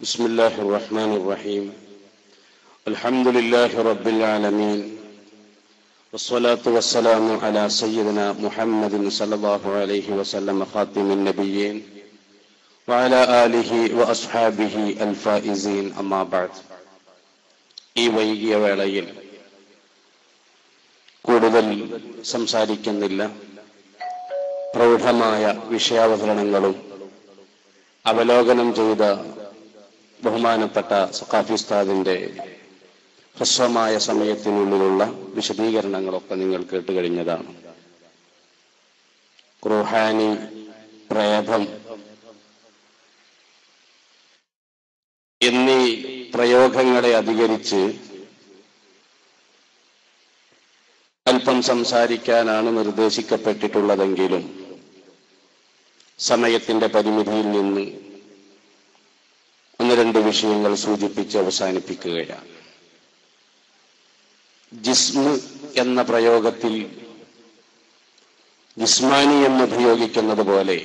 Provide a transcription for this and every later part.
بسم الله الرحمن الرحيم الحمد لله رب العالمين والصلاة والسلام على سيدنا محمد صلى الله عليه وسلم خاتم النبيين وعلى آله وأصحابه الفائزين أما بعد ഈ വൈകിയ വേളയിൽ കൂടുതൽ സംസാരിക്കുന്നില്ല. പ്രൗഢമായ വിഷയാവതരണങ്ങളും അവലോകനം ചെയ്ത ബഹുമാനപ്പെട്ട സഖാഫി ഉസ്താദിന്റെ ഹ്രസ്വമായ സമയത്തിനുള്ളിലുള്ള വിശദീകരണങ്ങളൊക്കെ നിങ്ങൾ കേട്ടുകഴിഞ്ഞതാണ്. റൂഹാനി, പ്രേതം എന്നീ പ്രയോഗങ്ങളെ അധികരിച്ച് അല്പം സംസാരിക്കാനാണ് നിർദ്ദേശിക്കപ്പെട്ടിട്ടുള്ളതെങ്കിലും സമയത്തിന്റെ പരിമിതിയിൽ നിന്ന് ഒന്ന് രണ്ട് വിഷയങ്ങൾ സൂചിപ്പിച്ച് അവസാനിപ്പിക്കുകയാണ്. ജിസ്മ് എന്ന പ്രയോഗത്തിൽ ജിസ്മാനി എന്ന് ഉപയോഗിക്കുന്നത് പോലെ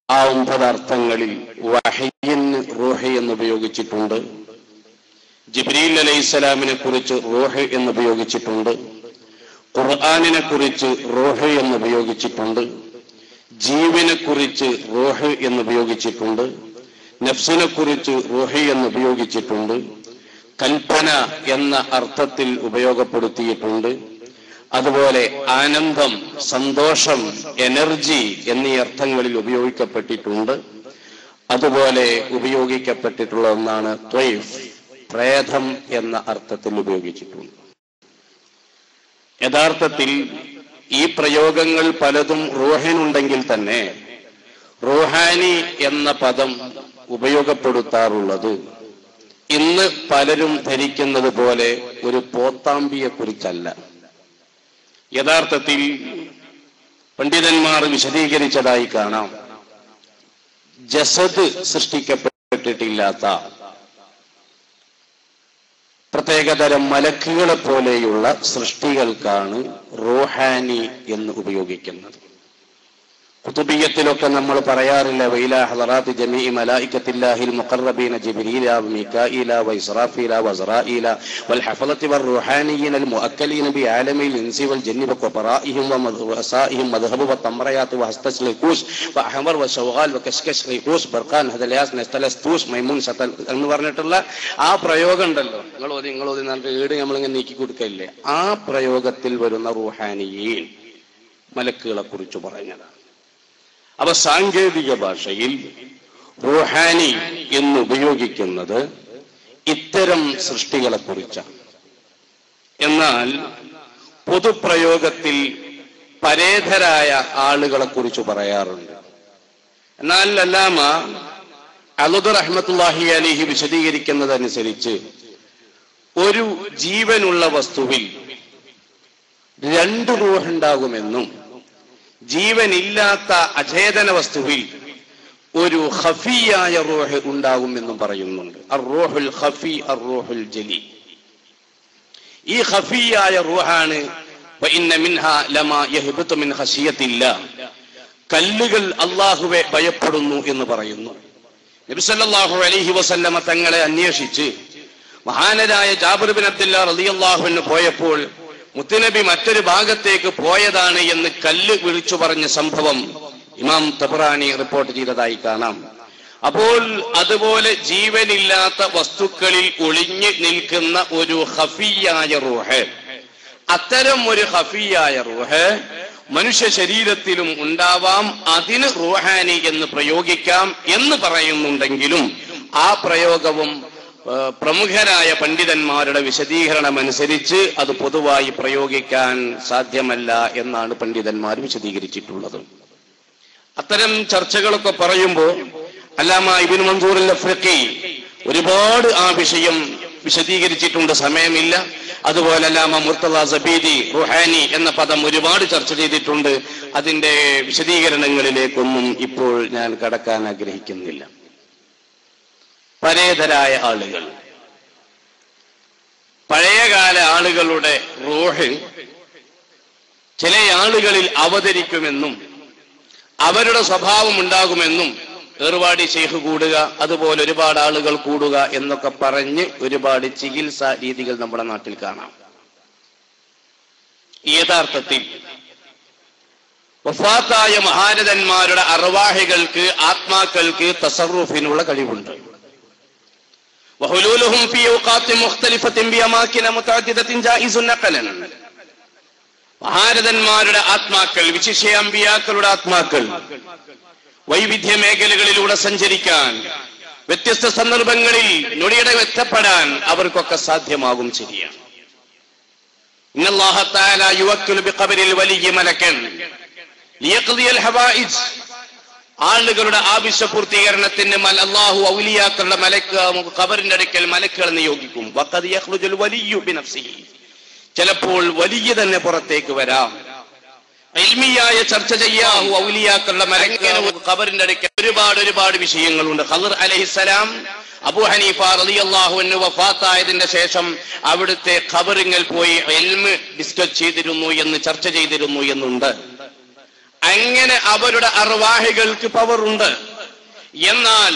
ആ 9 അർത്ഥങ്ങളിൽ വഹയ്യിന് റൂഹ് എന്ന് ഉപയോഗിച്ചിട്ടുണ്ട്. ജിബ്രീൽ അലൈഹിസ്സലാമിനെ കുറിച്ച് റൂഹ് എന്ന് ഉപയോഗിച്ചിട്ടുണ്ട്. ഖുർആനിനെ കുറിച്ച് റൂഹ് എന്ന് ഉപയോഗിച്ചിട്ടുണ്ട്. ജീവനെ കുറിച്ച് റൂഹ് എന്ന് ഉപയോഗിച്ചിട്ടുണ്ട്. നഫ്സിനെ കുറിച്ച് റൂഹ് എന്ന് ഉപയോഗിച്ചിട്ടുണ്ട്. കൽപ്പന എന്ന അർത്ഥത്തിൽ ഉപയോഗപ്പെടുത്തിയിട്ടുണ്ട്. അതുപോലെ ആനന്ദം, സന്തോഷം, എനർജി എന്നീ അർത്ഥങ്ങളിൽ ഉപയോഗിക്കപ്പെട്ടിട്ടുണ്ട്. അതുപോലെ ഉപയോഗിക്കപ്പെട്ടിട്ടുള്ള ഒന്നാണ് ത്വയ്ഫ്, പ്രേതം എന്ന അർത്ഥത്തിൽ ഉപയോഗിച്ചിട്ടുണ്ട്. യഥാർത്ഥത്തിൽ ഈ പ്രയോഗങ്ങൾ പലതും റൂഹിനുണ്ടെങ്കിൽ തന്നെ റൂഹാനി എന്ന പദം ഉപയോഗപ്പെടുത്താറുള്ളത് ഇന്ന് പലരും ധരിക്കുന്നത് പോലെ ഒരു പോത്താമ്പിയെ കുറിച്ചല്ല. യഥാർത്ഥത്തിൽ പണ്ഡിതന്മാർ വിശദീകരിച്ചതായി കാണാം, ജസദ് സൃഷ്ടിക്കപ്പെട്ടിട്ടില്ലാത്ത പ്രത്യേകതരം മലക്കുകളെ പോലെയുള്ള സൃഷ്ടികൾക്കാണ് റൂഹാനി എന്ന് ഉപയോഗിക്കുന്നത്. ഖുതുബിയ്യത്തിലൊക്കെ നമ്മൾ പറയാറില്ല, വൈലാ ഹളറാത്തി ജമീഇ മലായികത്തില്ലാഹിൽ മുഖറബീന ജിബ്രീല വമീകായില വഇസ്റാഫീല വഅസ്റാഈല വൽഹഫളത്തി വറുഹാനിയ്യീന അൽമുഅക്കലീന ബിആലമിൽ ഇൻസി വൽ ജന്നി വഖബറാഇഹിം വമദ്റസാഇഹിം മദ്ഹബു വതംറയാത്ത് വഹസ്തസ്ലിഖൂസ് വഅഹമർ വശൗഗാൽ വകശ്കശ് ഖൂസ് ബർഖാൻ ഹദലയാസ് നസ്തലസ്തൂസ് മൈമൂൻ സതൽ എന്ന് പറഞ്ഞിട്ടുള്ള ആ പ്രയോഗം ഉണ്ടല്ലോ, നിങ്ങൾ നമുക്ക് ഏട് നമ്മളിങ്ങനെ നീക്കി കൊടുക്കല്ലേ, ആ പ്രയോഗത്തിൽ വരുന്ന റൂഹാനിയീൻ മലക്കുകളെ കുറിച്ച് പറഞ്ഞതാണ്. അവ സാങ്കേതിക ഭാഷയിൽ റൂഹാനി എന്ന് ഉപയോഗിക്കുന്നത് ഇത്തരം സൃഷ്ടികളെ കുറിച്ചാണ്. എന്നാൽ പൊതുപ്രയോഗത്തിൽ പരേതരായ ആളുകളെ കുറിച്ച് പറയാറുണ്ട്. എന്നാൽ അല്ലാമ അലുദ് റഹ്മത്തുള്ളാഹി അലൈഹി വിശദീകരിക്കുന്നതനുസരിച്ച് ഒരു ജീവനുള്ള വസ്തുവിൽ 2 റൂഹുണ്ടാകുമെന്നും ജീവനില്ലാത്ത അചേതന വസ്തുവിൽ ഒരു ഖഫിയായ റൂഹ് ഉണ്ടാകുമെന്നും പറയുന്നുണ്ട്. അർ-റൂഹുൽ ഖഫി, അർ-റൂഹുൽ ജലി. ഈ ഖഫിയായ റൂഹാണ് വഇന്ന മിൻഹാ ലമാ യഹ്ബതു മിൻ ഖശിയത്തില്ലാഹ്, കല്ലുകൾ അല്ലാഹുവെ ഭയപ്പെടുന്നു എന്ന് പറയുന്നു. നബി സല്ലല്ലാഹു അലൈഹി വസല്ലമ തങ്ങളെ അന്വേഷിച്ച് മഹാനരായ ജാബിർ ബിൻ അബ്ദുല്ലാ റളിയല്ലാഹു അൻഹു പോയപ്പോൾ മുത്തുനബി മറ്റൊരു ഭാഗത്തേക്ക് പോയതാണ് എന്ന് കല്ല് വിളിച്ചു പറഞ്ഞ സംഭവം ഇമാം തബറാനി റിപ്പോർട്ട് ചെയ്തതായി കാണാം. അപ്പോൾ അതുപോലെ ജീവനില്ലാത്ത വസ്തുക്കളിൽ ഒളിഞ്ഞു നിൽക്കുന്ന ഒരു ഖഫിയായ റൂഹ്, അത്തരം ഒരു ഖഫിയായ റൂഹ് മനുഷ്യ ശരീരത്തിലും ഉണ്ടാവാം. അതിന് റൂഹാനി എന്ന് പ്രയോഗിക്കാം എന്ന് പറയുന്നുണ്ടെങ്കിലും ആ പ്രയോഗവും പ്രമുഖരായ പണ്ഡിതന്മാരുടെ വിശദീകരണം അനുസരിച്ച് അത് പൊതുവായി പ്രയോഗിക്കാൻ സാധ്യമല്ല എന്നാണ് പണ്ഡിതന്മാർ വിശദീകരിച്ചിട്ടുള്ളത്. അത്തരം ചർച്ചകളൊക്കെ പറയുമ്പോൾ അല്ലാമ ഇബ്നു മൻസൂർ അൽ-അഫ്രിഖി ഒരുപാട് ആ വിഷയം വിശദീകരിച്ചിട്ടുണ്ട്, സമയമില്ല. അതുപോലെ അല്ലാമ മുർത്തദ സബീദി റൂഹാനി എന്ന പദം ഒരുപാട് ചർച്ച ചെയ്തിട്ടുണ്ട്. അതിന്റെ വിശദീകരണങ്ങളിലേക്കൊന്നും ഇപ്പോൾ ഞാൻ കടക്കാൻ ആഗ്രഹിക്കുന്നില്ല. പരേതരായ ആളുകൾ, പഴയകാല ആളുകളുടെ റൂഹ് ചില ആളുകളിൽ അവതരിക്കുമെന്നും അവരുടെ സ്വഭാവം ഉണ്ടാകുമെന്നും ഏർവാടി ശൈഖ് കൂടുക, അതുപോലെ ഒരുപാട് ആളുകൾ കൂടുക എന്നൊക്കെ പറഞ്ഞ് ഒരുപാട് ചികിത്സാ രീതികൾ നമ്മുടെ നാട്ടിൽ കാണാം. യഥാർത്ഥത്തിൽ വഫാത്തായ മഹാരഥന്മാരുടെ അർവാഹികൾക്ക്, ആത്മാക്കൾക്ക് തസറുഫിനുള്ള കഴിവുണ്ട്. വഹുലൂലുഹും ഫീ ഔഖാത്തിൻ മുഖ്തലിഫത്തിൻ ബിഅമാകിന മുതഅദ്ദിദത്തിൻ ജായിസുൻ നഖലൻ. മഹാരഥന്മാരുടെ ആത്മാക്കൾ, വിശിഷ്യ അമ്പിയാക്കളുടെ ആത്മാക്കൾ വൈവിധ്യ മേഖലകളിലൂടെ സഞ്ചരിക്കാൻ, വ്യത്യസ്ത സന്ദർഭങ്ങളിൽ നൊടിയുടെ എത്തപ്പെടാൻ അവർക്കൊക്കെ സാധ്യമാകും. ശരിയാണ്. ഇന്നല്ലാഹ തആല യുവക്കിലു ബിഖബരിൽ വലിയ മലക്കൻ ലിയഖ്ദിയൽ ഹവായിജ്. ആളുകളുടെ ആവശ്യ പൂർത്തീകരണത്തിന് അല്ലാഹു ഔലിയാക്കളുടെ മലക്ക് ഖബറിന്റെ അടുക്കൽ മലക്കുകളെ നിയോഗിക്കും. വഖദ് യഖ്റുജുൽ വലിയ്യു ബിനഫ്സിഹി. ചിലപ്പോൾ വലിയ തന്നെ പുറത്തേക്ക് വരാം. ഇൽമിയായ ചർച്ച ചെയ്യാൻ ഔലിയാക്കളുടെ മലക്കിനെ ഖബറിന്റെ അടുക്കൽ ഒരുപാട് വിഷയങ്ങളുണ്ട്. ഖദർ അലൈഹിസ്സലാം അബൂ ഹനീഫ റളിയല്ലാഹു അൻഹു വഫാത്തായതിന്റെ ശേഷം അവിടുത്തെ ഖബറിൽ പോയി ഇൽമ് ഡിസ്കസ് ചെയ്തിരുന്നു എന്ന്, ചർച്ച ചെയ്തിരുന്നു എന്നുണ്ട്. അങ്ങനെ അവരുടെ അർവാഹികൾക്ക് പവറുണ്ട്. എന്നാൽ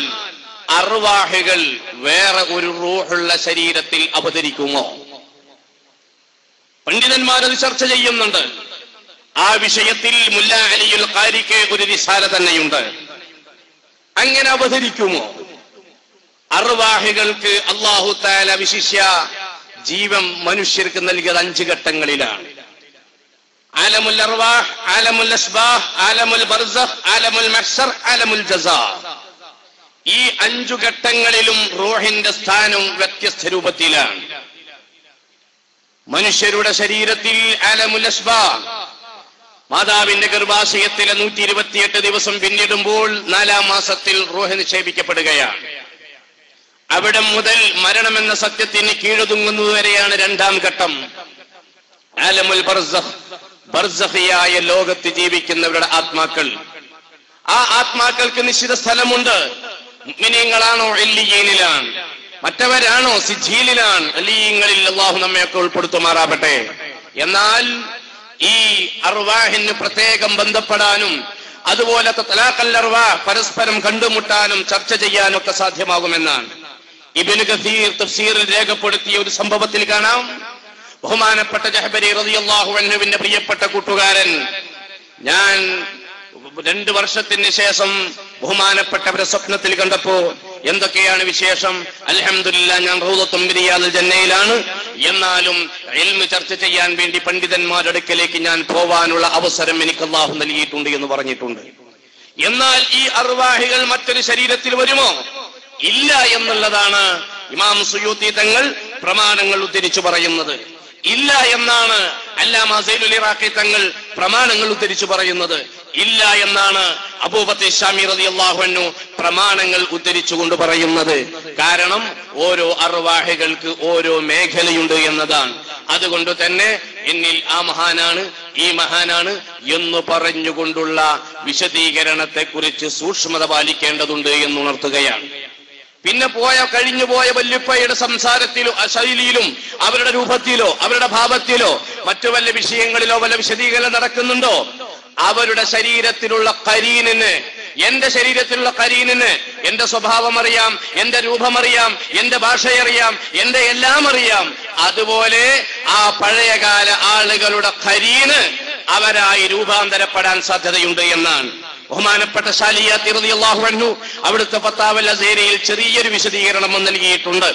അർവാഹികൾ വേറെ ഒരു റൂഹുള്ള ശരീരത്തിൽ അവതരിക്കുമോ? പണ്ഡിതന്മാരത് ചർച്ച ചെയ്യുന്നുണ്ട്. ആ വിഷയത്തിൽ മുല്ല അലിയുൽ ഖാരിക്ക് ഒരു റിസാല തന്നെയുണ്ട്. അങ്ങനെ അവതരിക്കുമോ? അർവാഹികൾക്ക് അല്ലാഹു തആല വിശിഷ്യ ജീവൻ മനുഷ്യർക്ക് നൽകിയത് 5 ഘട്ടങ്ങളിലാണ്. ആലമുൽ അർവാഹ്, ആലമുൽ അസ്ബാഹ്, ആലമുൽ ബർസഖ്, ആലമുൽ മഹ്ശർ, ആലമുൽ ജസാ. ഈ 5 ഘട്ടങ്ങളിലും റൂഹിന്റെ സ്ഥാനം വ്യത്യസ്ത രൂപത്തിലാണ്. മനുഷ്യരുടെ ശരീരത്തിൽ ആലമുൽ അസ്ബാഹ്, മാതാവിന്റെ ഗർഭാശയത്തിലെ 128 ദിവസം പിന്നിടുമ്പോൾ 4-ാം മാസത്തിൽ റൂഹ് നിക്ഷേപിക്കപ്പെടുകയാണ്. അവിടെ മുതൽ മരണമെന്ന സത്യത്തിന് കീഴൊതുങ്ങുന്നതുവരെയാണ് 2-ാം ഘട്ടം. ആലമുൽ ബർസഖ്, ബർസഖിയായ ലോകത്ത് ജീവിക്കുന്നവരുടെ ആത്മാക്കൾ. ആ ആത്മാക്കൾക്ക് നിശ്ചിത സ്ഥലമുണ്ട്. മുഅ്മിനീങ്ങളാണോ ഇല്ലിയീനിലാണ്, മറ്റവരാണോ സിജീലിലാണ്. ഇല്ലിയീങ്ങളിൽ അല്ലാഹു നമ്മയൊക്കെ ഉൾപ്പെടുത്തുമാറാകട്ടെ. എന്നാൽ ഈ അർവാഹിന് പ്രത്യേകം ബന്ധപ്പെടാനും അതുപോലെ തലാഖൽ അർവാഹ് പരസ്പരം കണ്ടുമുട്ടാനും ചർച്ച ചെയ്യാനൊക്കെ സാധ്യമാകുമെന്നാണ് ഇബ്നു കസീർ തഫ്സീറിൽ രേഖപ്പെടുത്തിയ ഒരു സംഭവത്തിൽ കാണാം. ബഹുമാനപ്പെട്ട ജഹബരി റളിയല്ലാഹു അൻഹുവിന്റെ പ്രിയപ്പെട്ട കൂട്ടുകാരൻ, ഞാൻ 2 വർഷത്തിന് ശേഷം ബഹുമാനപ്പെട്ടവരെ സ്വപ്നത്തിൽ കണ്ടപ്പോ എന്തൊക്കെയാണ് വിശേഷം? അൽഹംദുലില്ലാഹ്, ഞാൻ റൗളത്തും മിൻ റിയാദിൽ ജന്നയിലാണ്. എന്നാലും ഇൽമ് ചർച്ച ചെയ്യാൻ വേണ്ടി പണ്ഡിതന്മാരുടെ അടുക്കലേക്ക് ഞാൻ പോവാനുള്ള അവസരം എനിക്ക് അല്ലാഹു നൽകിയിട്ടുണ്ട് എന്ന് പറഞ്ഞിട്ടുണ്ട്. എന്നാൽ ഈ അർവാഹികൾ മറ്റൊരു ശരീരത്തിൽ വരുമോ? ഇല്ല എന്നുള്ളതാണ് ഇമാം സുയൂത്തി തങ്ങൾ പ്രമാണങ്ങൾ ഉദ്ധരിച്ചു പറയുന്നത്. ഇല്ല എന്നാണ് അല്ലാമ സൈനുൽ ഇറാഖി തങ്ങൾ പ്രമാണങ്ങൾ ഉദ്ധരിച്ചു പറയുന്നത്. ഇല്ല എന്നാണ് അബൂബക്കർ ശാമി റളിയല്ലാഹു അൻഹു പ്രമാണങ്ങൾ ഉദ്ധരിച്ചുകൊണ്ട് പറയുന്നത്. കാരണം ഓരോ അർവാഹികൾക്ക് ഓരോ മേഖലയുണ്ട് എന്നതാണ്. അതുകൊണ്ട് തന്നെ എന്നിൽ ആ മഹാനാണ്, ഈ മഹാനാണ് എന്ന് പറഞ്ഞുകൊണ്ടുള്ള വിശദീകരണത്തെ കുറിച്ച് സൂക്ഷ്മത പാലിക്കേണ്ടതുണ്ട് എന്നുണർത്തുകയാണ്. പിന്നെ കഴിഞ്ഞുപോയ വല്യുപ്പയുടെ സംസാരത്തിലോ ശൈലിയിലും അവരുടെ രൂപത്തിലോ അവരുടെ ഭാവത്തിലോ മറ്റു വല്ല വിഷയങ്ങളിലോ വല്ല വിശദീകരണം നടക്കുന്നുണ്ടോ? അവരുടെ ശരീരത്തിലുള്ള കരീനിന്, എന്റെ ശരീരത്തിലുള്ള കരീനിന് എന്റെ സ്വഭാവം അറിയാം, എന്റെ രൂപമറിയാം, എന്റെ ഭാഷയറിയാം, എന്റെ എല്ലാം അറിയാം. അതുപോലെ ആ പഴയകാല ആളുകളുടെ കരീന് അവരായി രൂപാന്തരപ്പെടാൻ സാധ്യതയുണ്ട് എന്നാണ് ബഹുമാനപ്പെട്ട ശാലിയാത്തി റളിയല്ലാഹു അൻഹു അവിടുത്തെ ഫത്താവൽ അസീറിയിൽ ചെറിയൊരു വിശദീകരണം നൽകിയിട്ടുണ്ട്.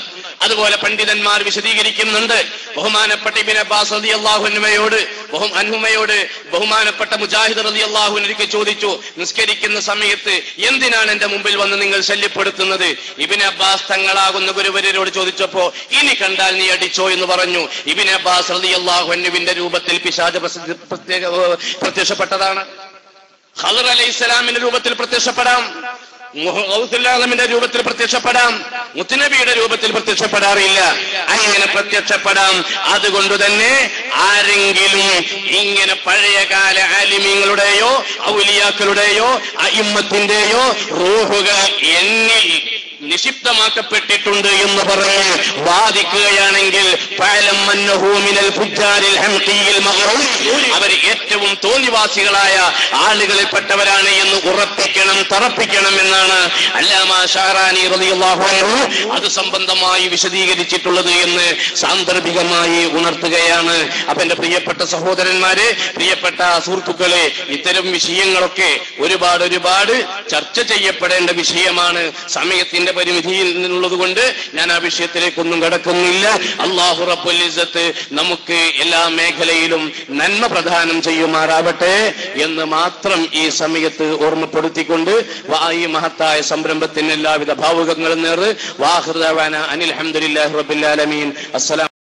അതുപോലെ പണ്ഡിതന്മാർ വിശദീകരിക്കുന്നുണ്ട്. ബഹുമാനപ്പെട്ട ഇബ്നു അബ്ബാസ് റളിയല്ലാഹു അൻഹുമയോട് ബഹുമാനപ്പെട്ട മുജാഹിദ് റളിയല്ലാഹു അൻഹു ചോദിച്ചു, നിസ്കരിക്കുന്ന സമയത്ത് എന്തിനാണ് എന്റെ മുമ്പിൽ വന്ന് നിങ്ങൾ ശല്യപ്പെടുത്തുന്നത്? ഇബ്നു അബ്ബാസ് തങ്ങളാകുന്ന ഗുരുവര്യരോട് ചോദിച്ചപ്പോ, ഇനി കണ്ടാൽ നീ അടിച്ചോ എന്ന് പറഞ്ഞു. ഇബ്നു അബ്ബാസ് റളിയല്ലാഹു അൻഹുവിന്റെ രൂപത്തിൽ പിശാച് പ്രത്യക്ഷപ്പെട്ടതാണ്. ഖദർ അലൈഹിസ്സലാമിന്റെ രൂപത്തിൽ പ്രത്യക്ഷപ്പെടാം, ഗൗസുൽ രൂപത്തിൽ പ്രത്യക്ഷപ്പെടാം, മുത്തുനബിയുടെ രൂപത്തിൽ പ്രത്യക്ഷപ്പെടാറില്ല. അങ്ങനെ പ്രത്യക്ഷപ്പെടാം. അതുകൊണ്ട് തന്നെ ആരെങ്കിലും ഇങ്ങനെ പഴയകാല ആലിമീങ്ങളുടെയോ ഔലിയാക്കളുടെയോ അഇമ്മത്തിന്റെയോ റൂഹുകൾ എന്നിൽ നിഷിദ്ധമാക്കപ്പെട്ടിട്ടുണ്ട് എന്ന് പറഞ്ഞ് വാദിക്കുകയാണെങ്കിൽ അവർ ഏറ്റവും തോന്നിവാസികളായ ആളുകളിൽപ്പെട്ടവരാണ് എന്ന് ഉറപ്പിക്കണം, തറപ്പിക്കണം എന്നാണ് അല്ലാമ ഷഅറാനി റളിയല്ലാഹു അൻഹു അത് സംബന്ധമായി വിശദീകരിച്ചിട്ടുള്ളത് എന്ന് സാന്ദർഭികമായി ഉണർത്തുകയാണ്. അപ്പൊ എന്റെ പ്രിയപ്പെട്ട സഹോദരന്മാരെ, പ്രിയപ്പെട്ട സുഹൃത്തുക്കളെ, ഇത്തരം വിഷയങ്ങളൊക്കെ ഒരുപാട് ചർച്ച ചെയ്യപ്പെടേണ്ട വിഷയമാണ്. സമയത്തിന്റെ പരിമിതിയിൽ നിന്നുള്ളത് കൊണ്ട് ഞാൻ ആ വിഷയത്തിലേക്കൊന്നും കടക്കുന്നില്ല. അല്ലാഹു റബ്ബുൽ ഇസ്സത്ത് നമുക്ക് എല്ലാ മേഖലയിലും നന്മ പ്രദാനം ചെയ്യുമാറാവട്ടെ എന്ന് മാത്രം ഈ സമയത്ത് ഓർമ്മപ്പെടുത്തിക്കൊണ്ട് ഈ മഹത്തായ സംരംഭത്തിന് എല്ലാവിധ ഭാവുകങ്ങളും നേർന്ന് വാഖിറു ദഅവാന അനിൽ ഹംദുലില്ലാഹി റബ്ബിൽ ആലമീൻ. അസ്സലാം.